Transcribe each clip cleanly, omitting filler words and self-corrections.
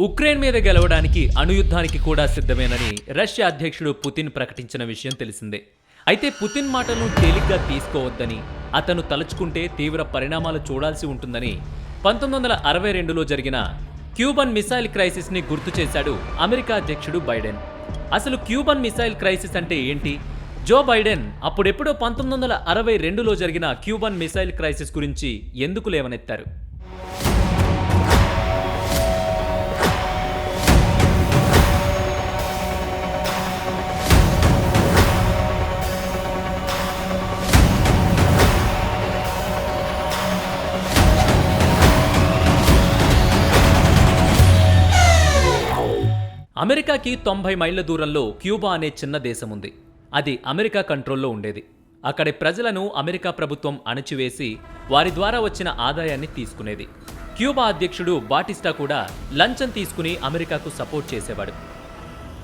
Ukraine మీద గెలవడానికి అణుయుద్ధానికి కూడా సిద్ధమేనని రష్యా అధ్యక్షుడు పుతిన్ ప్రకటించిన విషయం తెలిసిందే. అయితే పుతిన్ మాటలను తేలిగ్గా తీసుకోవద్దని, అతను తలుచుకుంటే తీవ్ర పరిణామాలు చూడాల్సి ఉంటుందని 1962లో జరిగిన క్యూబన్ మిసైల్ క్రైసిస్ని గుర్తు చేశాడు అమెరికా అధ్యక్షుడు బైడెన్. అసలు క్యూబన్ మిసైల్ క్రైసిస్ అంటే ఏంటి? జో బైడెన్ అప్పుడెప్పుడో 1962లో జరిగిన క్యూబన్ మిసైల్ క్రైసిస్ గురించి ఎందుకు లేవనెత్తారు? అమెరికాకి 90 మైళ్ళ దూరంలో క్యూబా అనే చిన్న దేశం ఉంది. అది అమెరికా కంట్రోల్లో ఉండేది. అక్కడి ప్రజలను అమెరికా ప్రభుత్వం అణచివేసి వారి ద్వారా వచ్చిన ఆదాయాన్ని తీసుకునేది. క్యూబా అధ్యక్షుడు బాటిస్టా కూడా లంచం తీసుకుని అమెరికాకు సపోర్ట్ చేసేవాడు.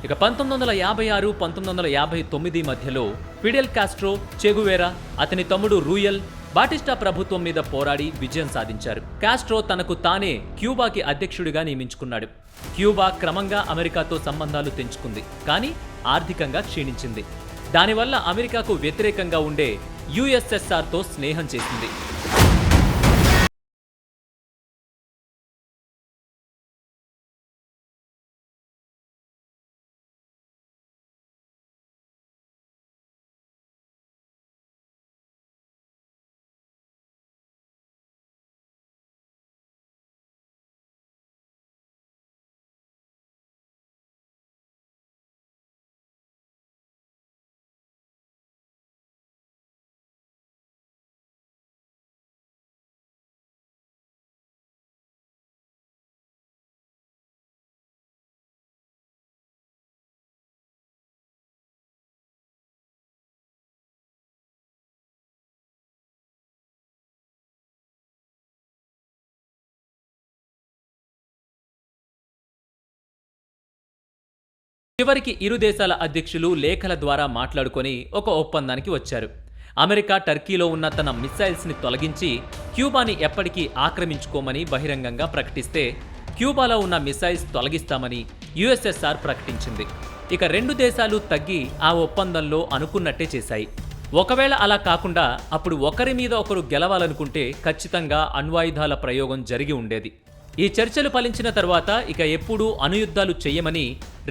ఇక 1956, 1959 మధ్యలో ఫిడెల్ కాస్ట్రో, చెగువేరా, అతని తమ్ముడు రూయల్ బాటిస్టా ప్రభుత్వం మీద పోరాడి విజయం సాధించారు. కాస్ట్రో తనకు తానే క్యూబాకి అధ్యక్షుడిగా నియమించుకున్నాడు. క్యూబా క్రమంగా అమెరికాతో సంబంధాలు తెంచుకుంది, కానీ ఆర్థికంగా క్షీణించింది. దానివల్ల అమెరికాకు వ్యతిరేకంగా ఉండే యుఎస్ఎస్ఆర్తో స్నేహం చేసింది. చివరికి ఇరు దేశాల అధ్యక్షులు లేఖల ద్వారా మాట్లాడుకొని ఒక ఒప్పందానికి వచ్చారు. అమెరికా టర్కీలో ఉన్న తన మిసైల్స్ని తొలగించి క్యూబాని ఎప్పటికీ ఆక్రమించుకోమని బహిరంగంగా ప్రకటిస్తే, క్యూబాలో ఉన్న మిసైల్స్ తొలగిస్తామని యుఎస్ఎస్ఆర్ ప్రకటించింది. ఇక రెండు దేశాలు తగ్గి ఆ ఒప్పందంలో అనుకున్నట్టే చేశాయి. ఒకవేళ అలా కాకుండా అప్పుడు ఒకరి మీద ఒకరు గెలవాలనుకుంటే ఖచ్చితంగా అణ్వాయుధాల ప్రయోగం జరిగి ఉండేది. ఈ చర్చలు ఫలించిన తర్వాత ఇక ఎప్పుడూ అణుయుద్ధాలు చెయ్యమని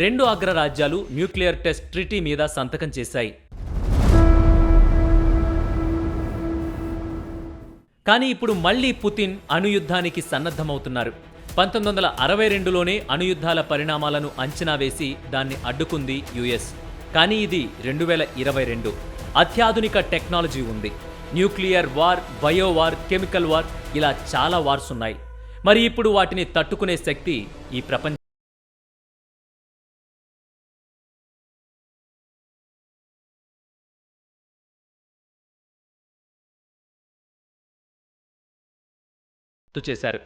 రెండు అగ్రరాజ్యాలు న్యూక్లియర్ టెస్ట్ ట్రీటీ మీద సంతకం చేశాయి. కానీ ఇప్పుడు మళ్లీ పుతిన్ అణుయుద్ధానికి సన్నద్ధమవుతున్నారు. 1962లోనే అణుయుద్ధాల పరిణామాలను అంచనా వేసి దాన్ని అడ్డుకుంది యుఎస్. కానీ ఇది 2022. అత్యాధునిక టెక్నాలజీ ఉంది. Nuclear war, bio war, chemical war, ఇలా చాలా వార్స్ ఉన్నాయి. మరి ఇప్పుడు వాటిని తట్టుకునే శక్తి ఈ ప్రపంచం చేశారు.